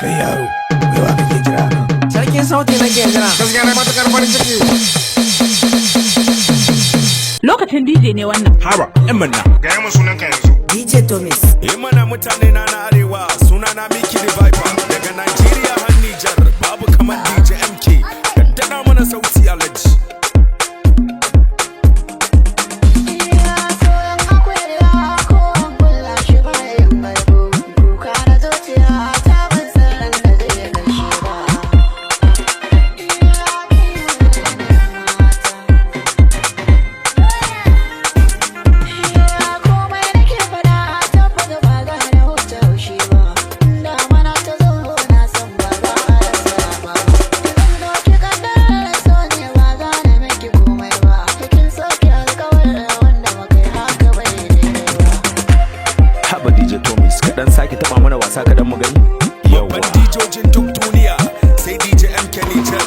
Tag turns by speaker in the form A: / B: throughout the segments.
A: Kai yaro, mai wa kake jira nan?
B: Sarkin sauti nake jira.
A: Gaskiya na matakar farin ciki.
C: Lokacin DJ ne wannan.
A: Haba, ɗan manna. Gaya mu sunanka yanzu.
B: DJ Tomix.
D: Mana mutane na Arewa, sunana Miki the Viper. Daga Nigeria har Niger, babu kamar DJ MK. Kaddana mana sauti alaji. DJ Tomix kadan sake taba mana wasa kadan mu gani yau ban dijojin duk duniya sai DJ MK Niger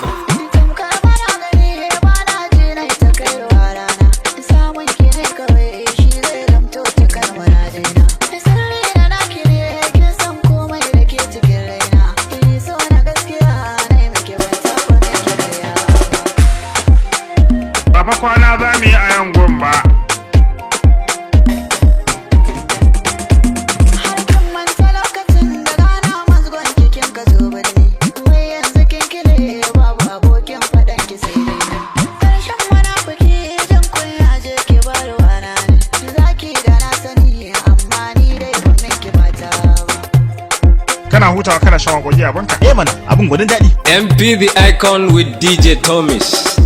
A: Baba kwana za mu yi a yan gumba. Kana hutawa kana shan wakoki abinka?
E: Mana abin gudun daɗi.
F: MP the icon with DJ Tomix.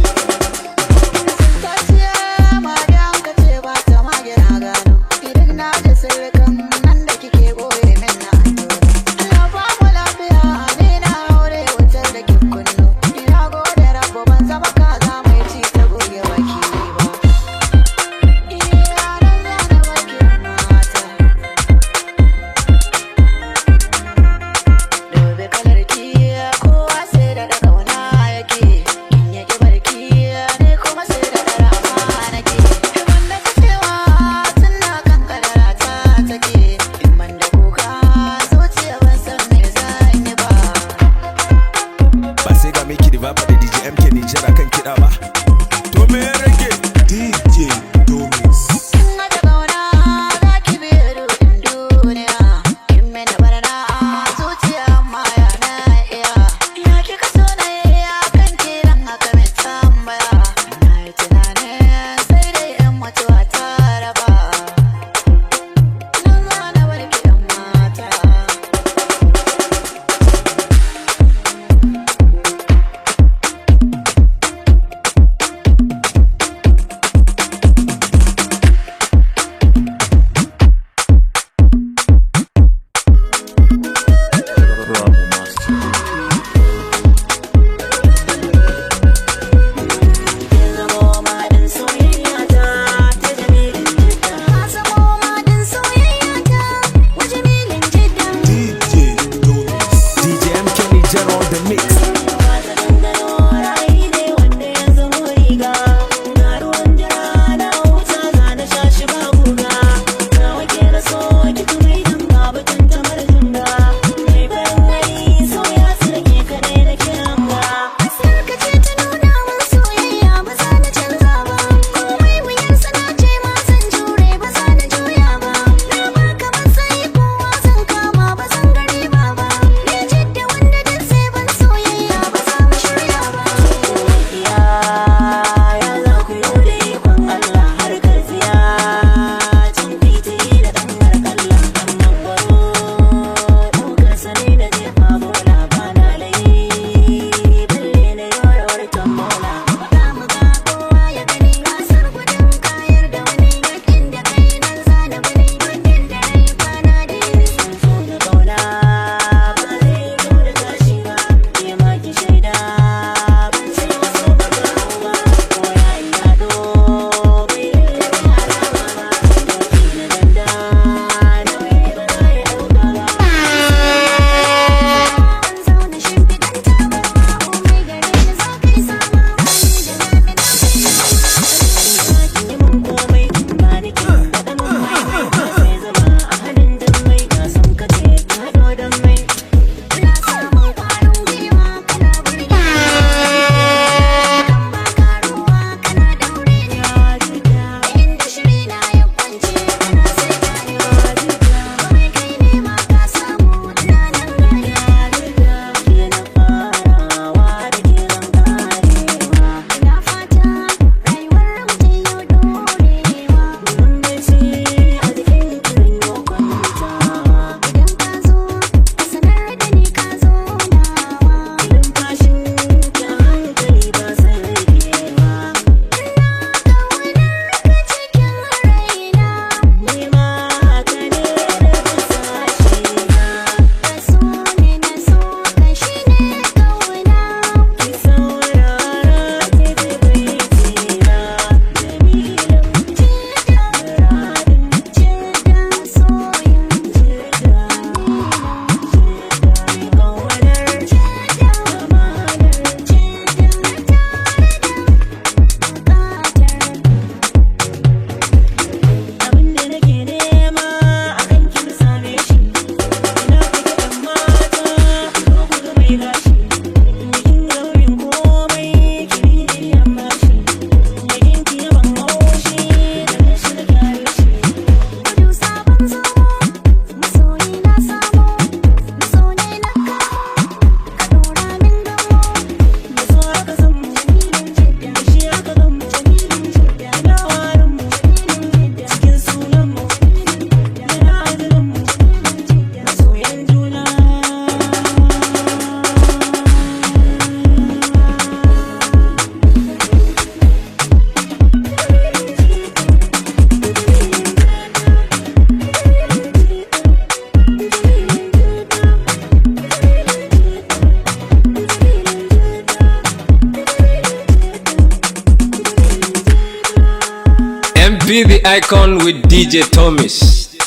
F: the icon with DJ Tomix.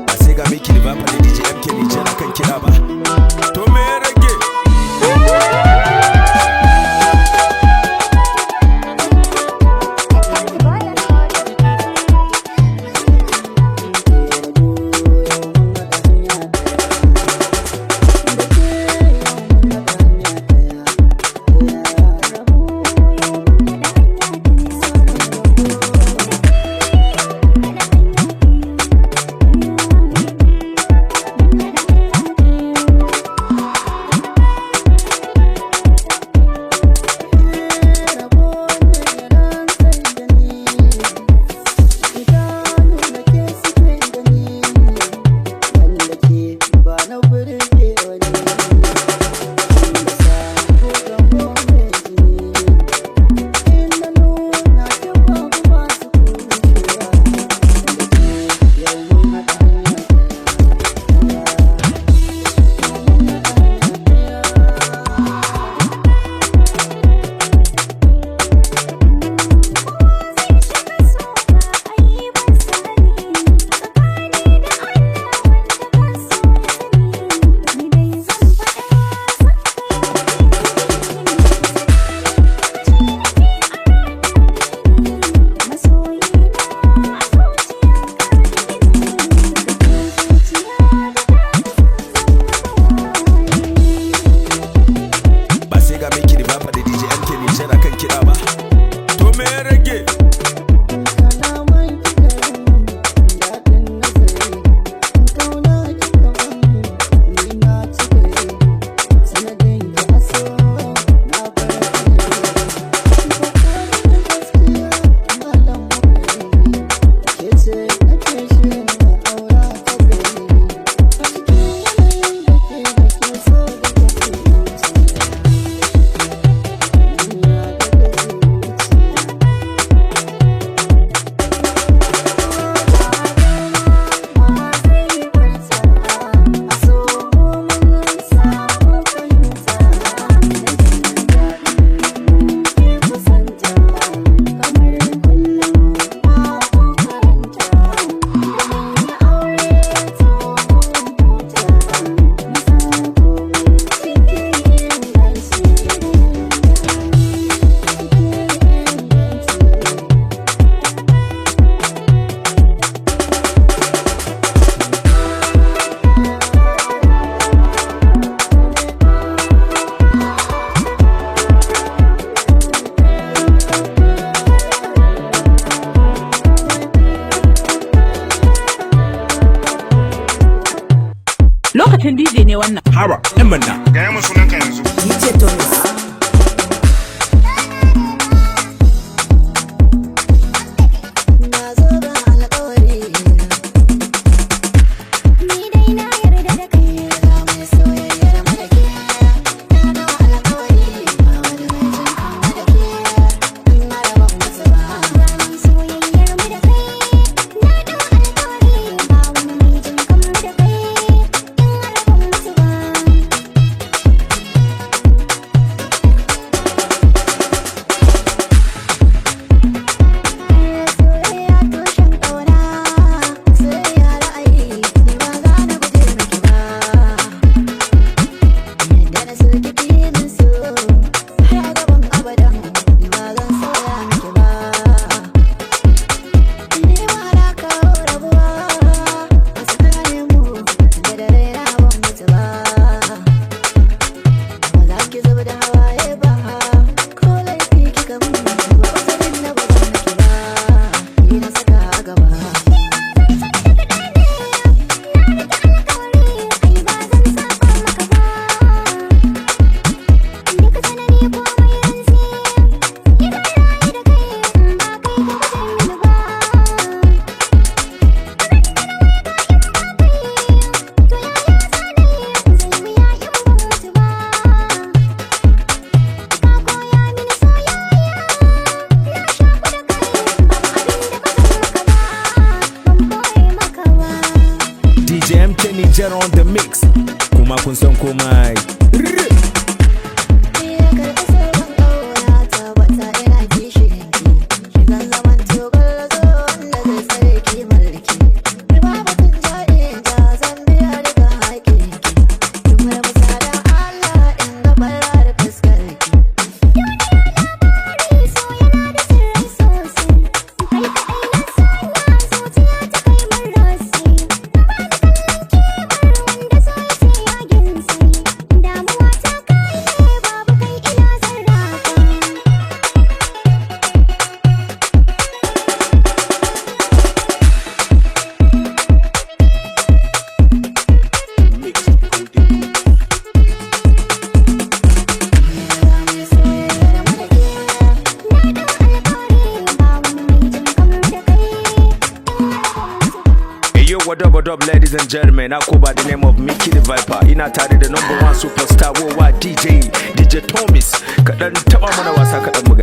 D: Ba sai ga miki da baba da DJ MK ne jira kan kira ba. To me ya rage?
C: Lokacin DJ ne wannan.
A: Haba, ɗan manna. Gaya mun sunanka yanzu.
B: DJ Tomix.
D: Niger on the mix. Kuma kun san komai. Ladies and gentlemen, I go by the name of Mickey the Viper. Ina tare da number one superstar worldwide DJ Tomix. Kadan taba mana wasa kadan muga.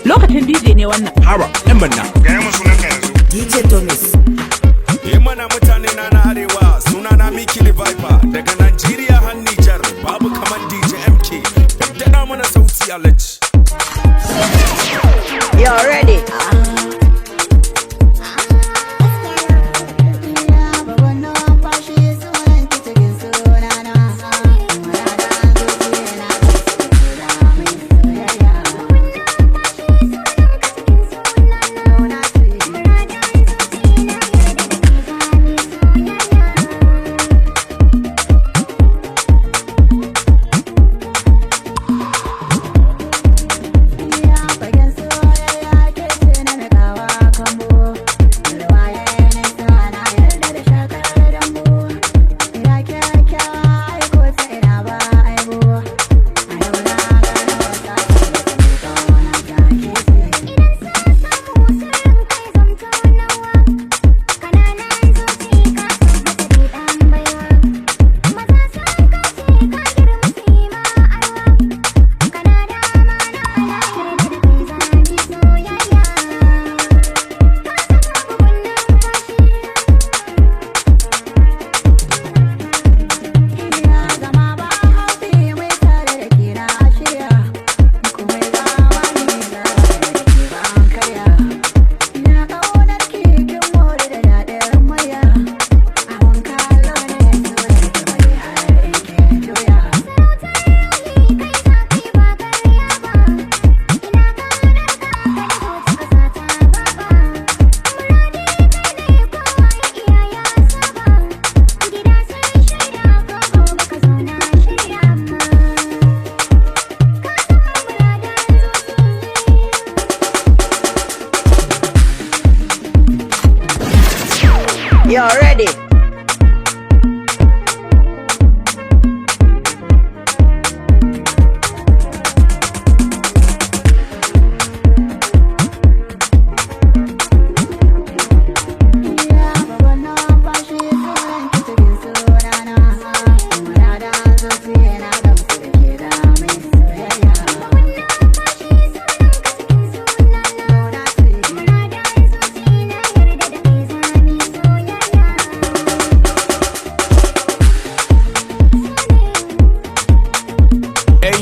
C: Lokacin DJ ne wannan.
A: Haba, ɗan banna. Gaya mun sunanka yanzu.
B: DJ Tomix.
D: Mana mutane na Arewa, sunana Mickey the Viper. Daga Nigeria har Niger, babu kaman DJ MK. Daddana mana sauti alaji.
B: You're ready.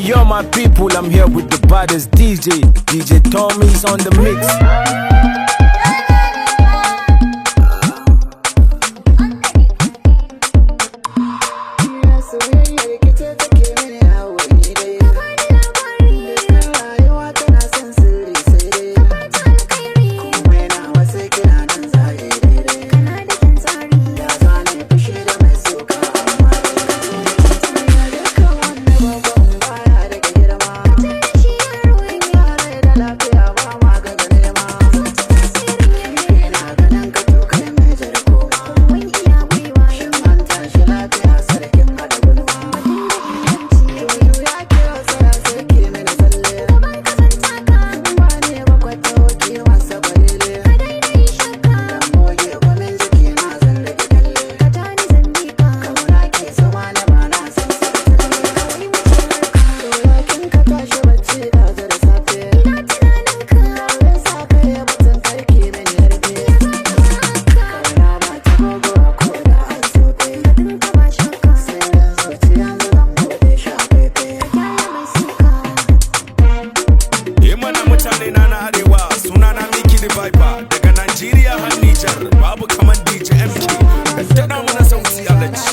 E: yo, my people, I'm here with the baddest DJ Tomix on the mix.
D: Daga Nigeria har Nijar babu kaman DJ MK. Daɗa mana sauti alaji.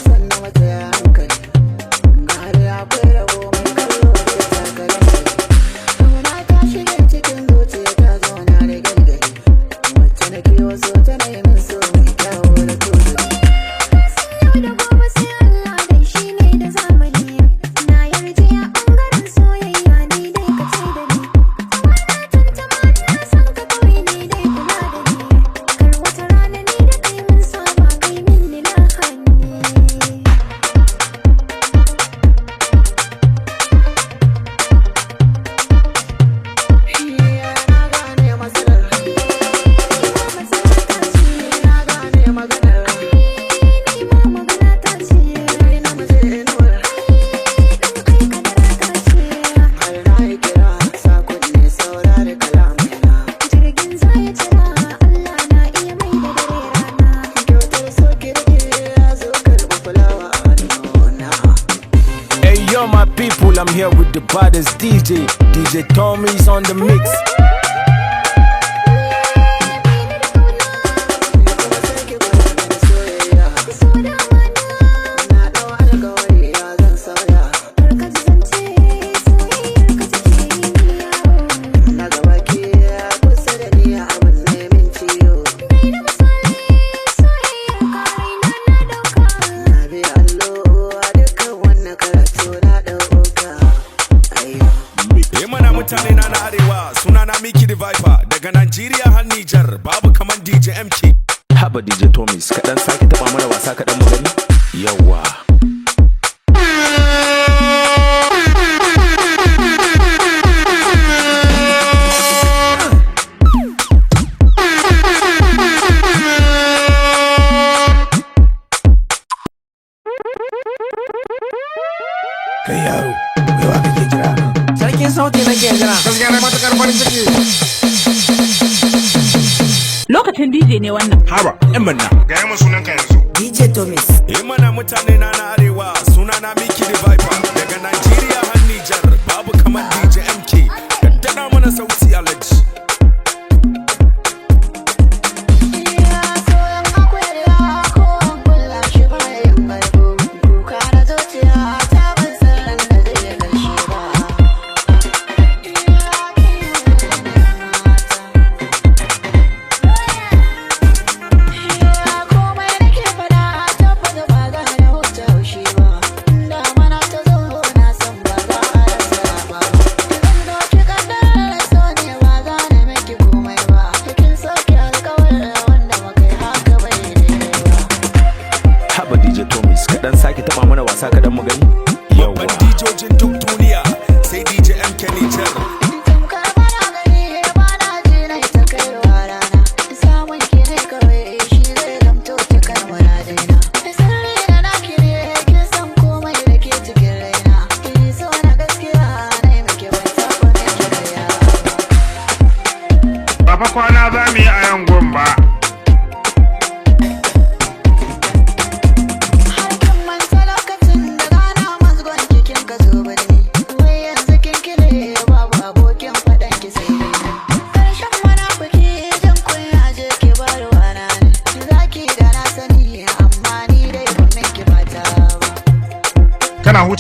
E: Yo, my people, I'm here with the baddest DJ Tomix on the mix.
D: Mutane na Arewa, suna na Miki the Viper. Daga Nigeria har Nijar babu kaman DJ MK.
E: Haba DJ Tomix, kaɗan sake taɓa mana wasa kaɗan mu gani? Yawwa.
B: Kai yaro, kai wa kake jira? Sarkin sauti nake jira.
A: Gaskiya na matakar farin ciki.
C: Lokacin DJ ne wannan.
A: Haba, yan banna. Gaya mun sunan ka yanzu.
B: DJ Tomix.
D: Mana mutane na Arewa, suna na Miki the Viper. Daga Nigeria har Nijar babu kaman DJ MK. Daɗa mana sauti alaji.
G: Mana ta zo na san ba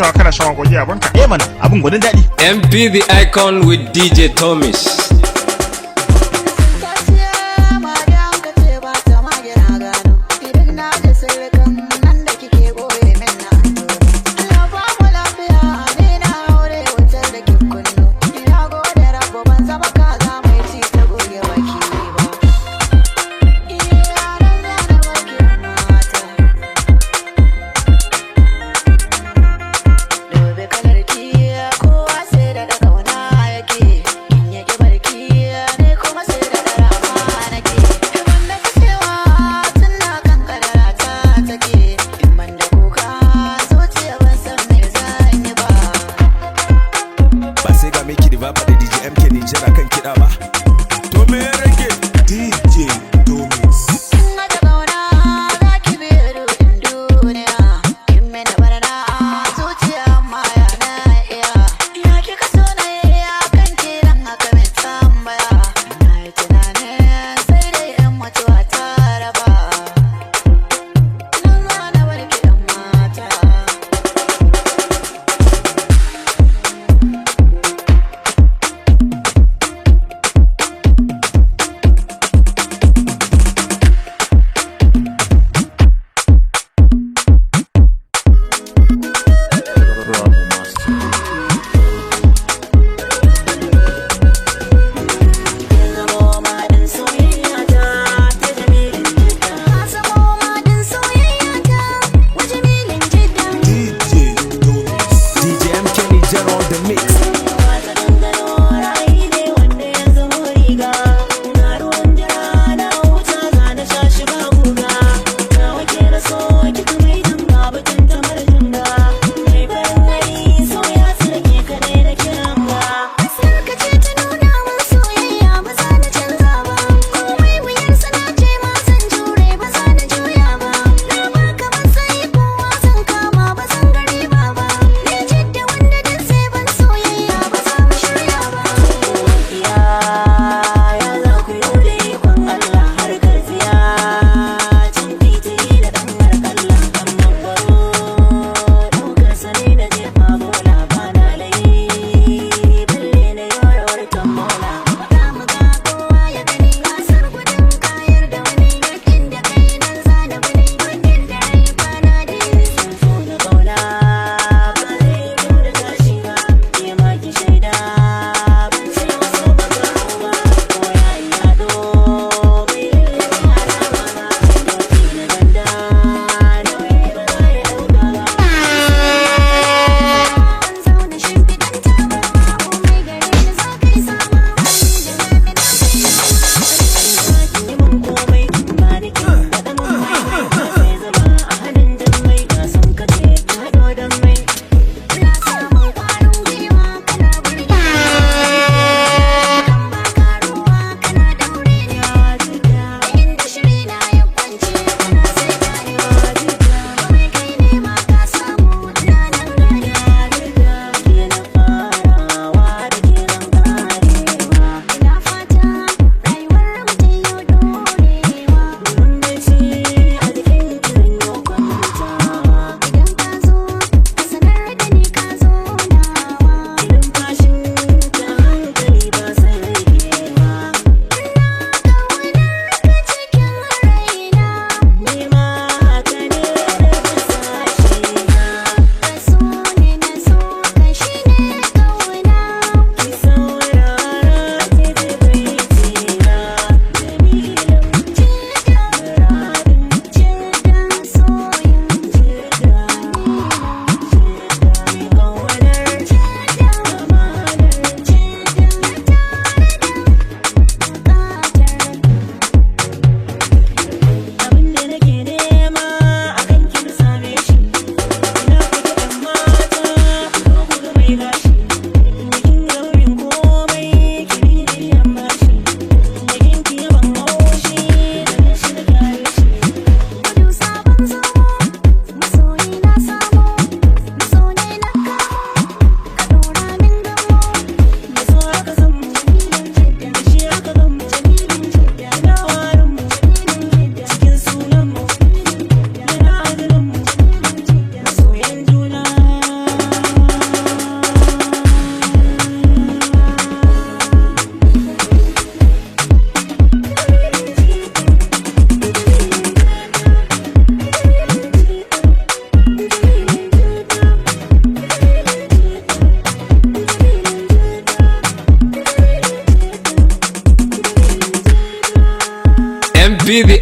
A: hutawa kana shan wakoki abinka.
B: Mana abin gwanin daɗi.
F: MP the icon with DJ Tomix.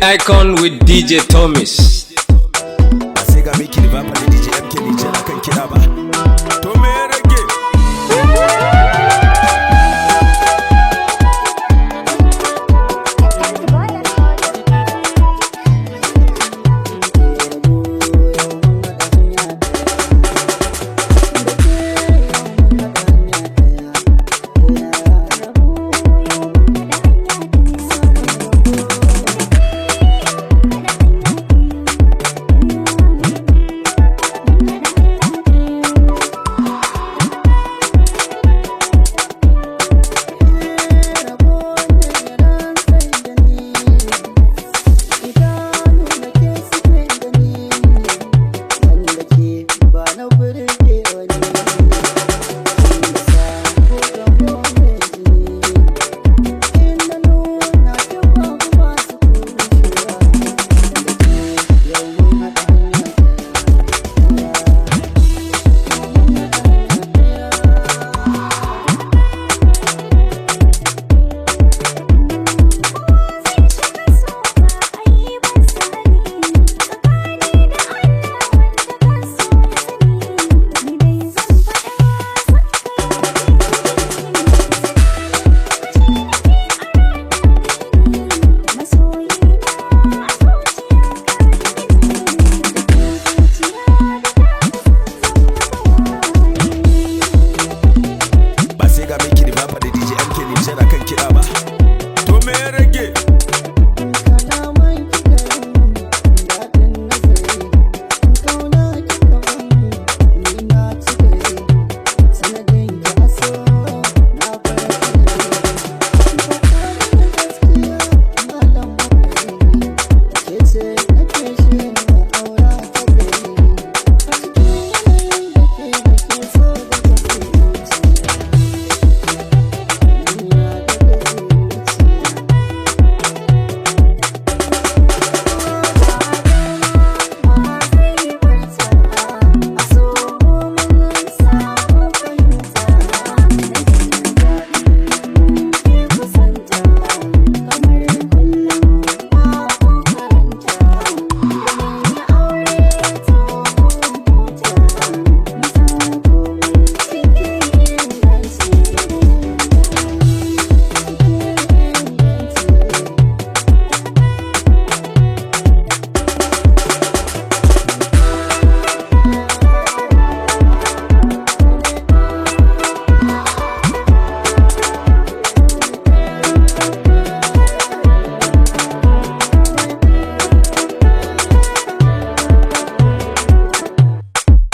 F: icon with DJ Tomix.
D: Ba sai ga miki ba fa da DJ MK DJ na kan kira ba. To me ya rage?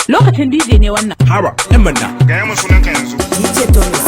C: Lokacin DJ ne wannan.
A: Haba, ɗan manna. Gaya mun sunanka yanzu.
B: DJ Tomix.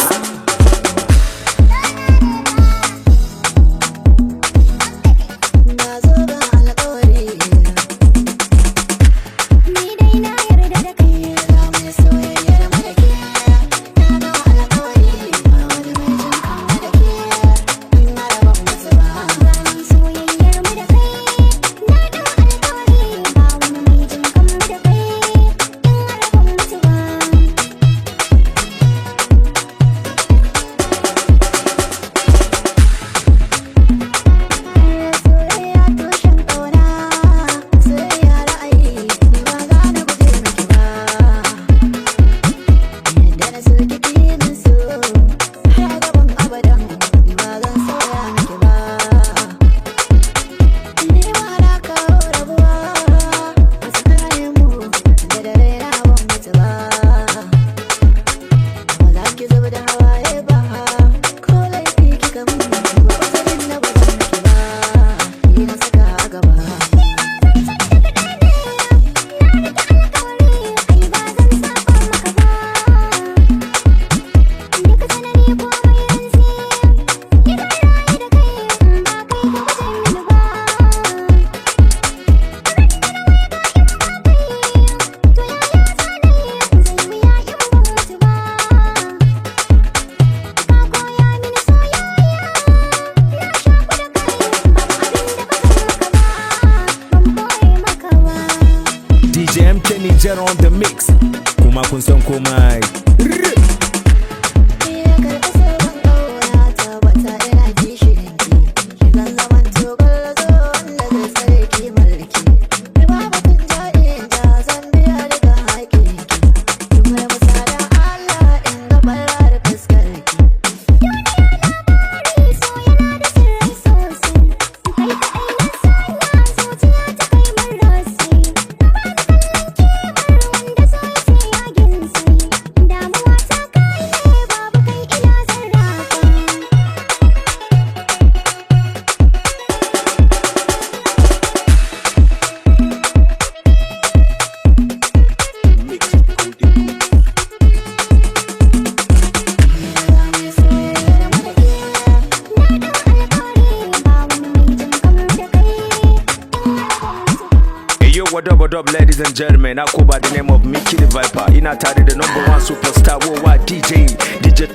E: What up, ladies and gentlemen? I go by the name of Mickey the Viper. Ina tare da number one superstar worldwide DJ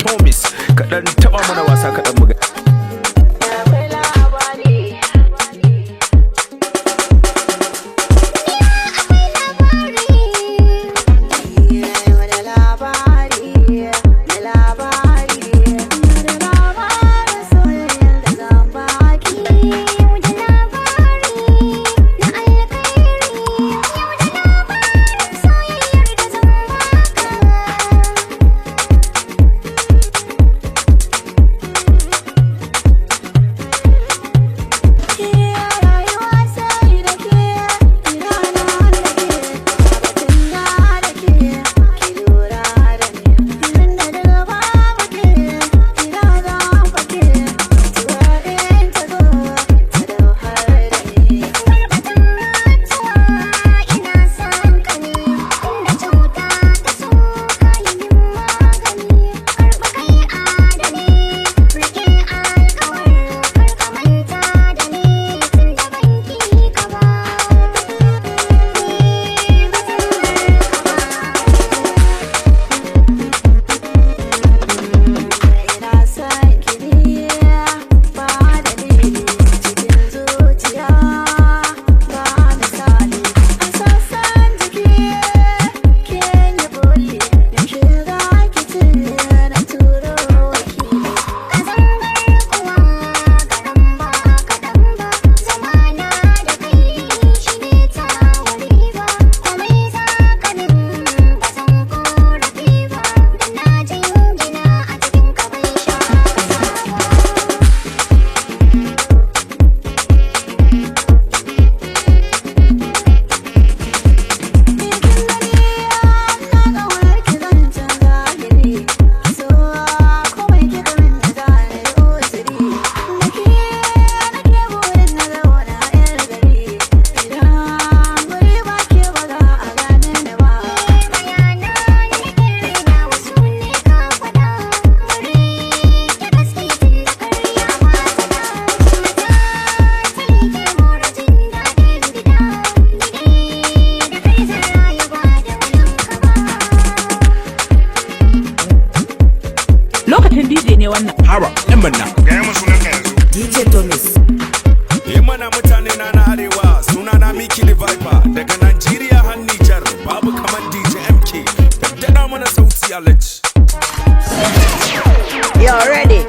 E: Tomix. Kaɗan taɓa mana wasa kaɗan muga.
C: Lokacin DJ ne wannan.
A: Haba, ɗan banna. Gaya mun sunanka yanzu.
B: DJ Tomix.
D: Mana mutane na Arewa, sunana Mickey the Viper. Daga Nigeria har Niger, babu kaman DJ MK. Daddana mana sauti alaji.
G: You're ready.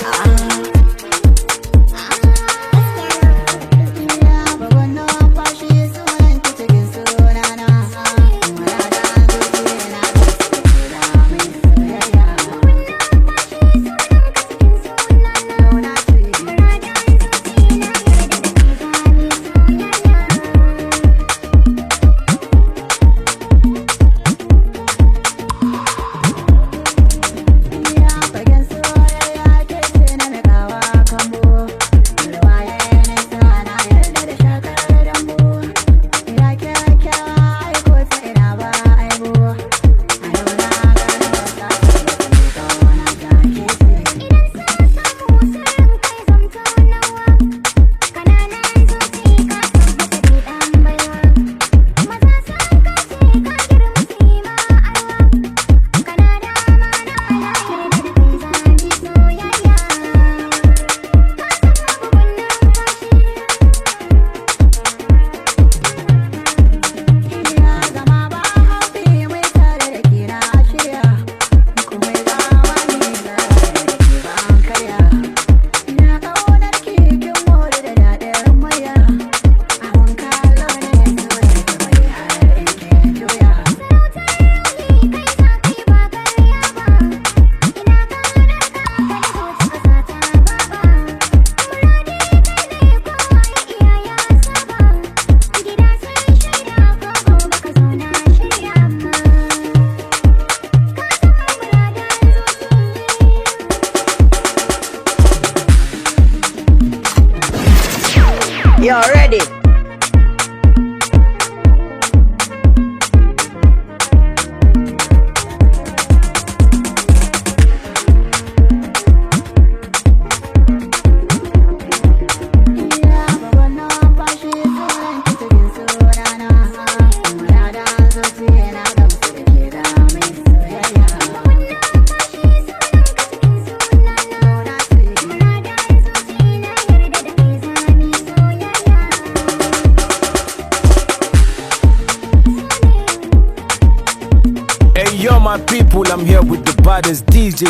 B: baddest DJ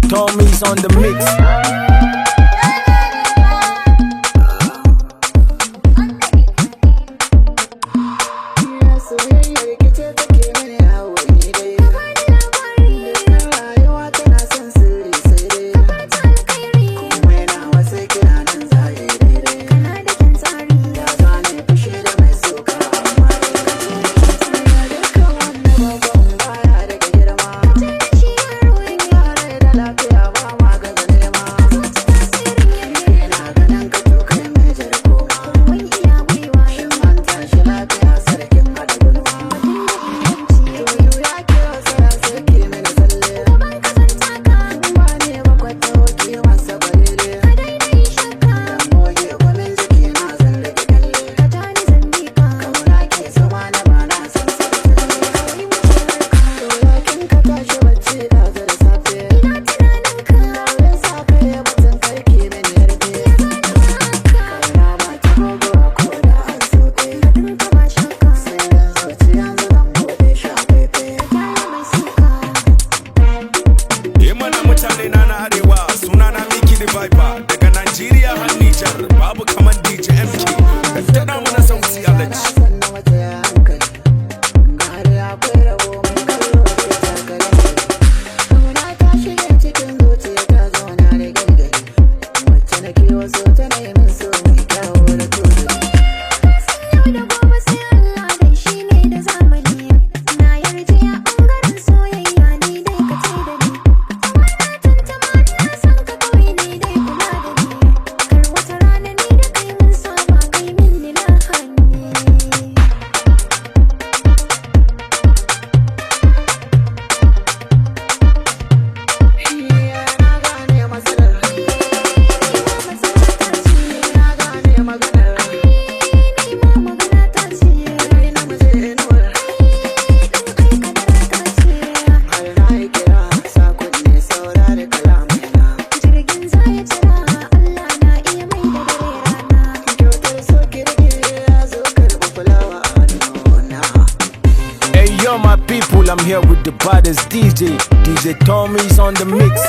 B: Tomix on the mix.
D: Daga Nigeria har Nijar babu kaman DJ MK. Tana mana sauti alaji.
B: My people, I'm here with the baddest DJ Tomix on the mix.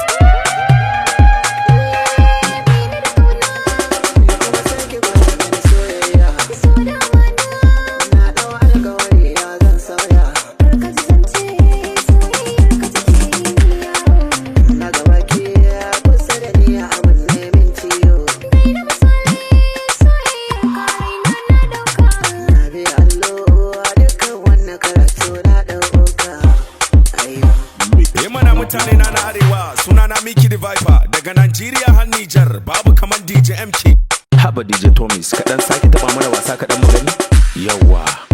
D: Mutane na Arewa, sunana Miki the Viper. Daga Nigeria har Nijar babu kaman DJ MK.
E: Haba DJ Tomix, kaɗan sake taɓa mana wasa kaɗan magani? Yawwa.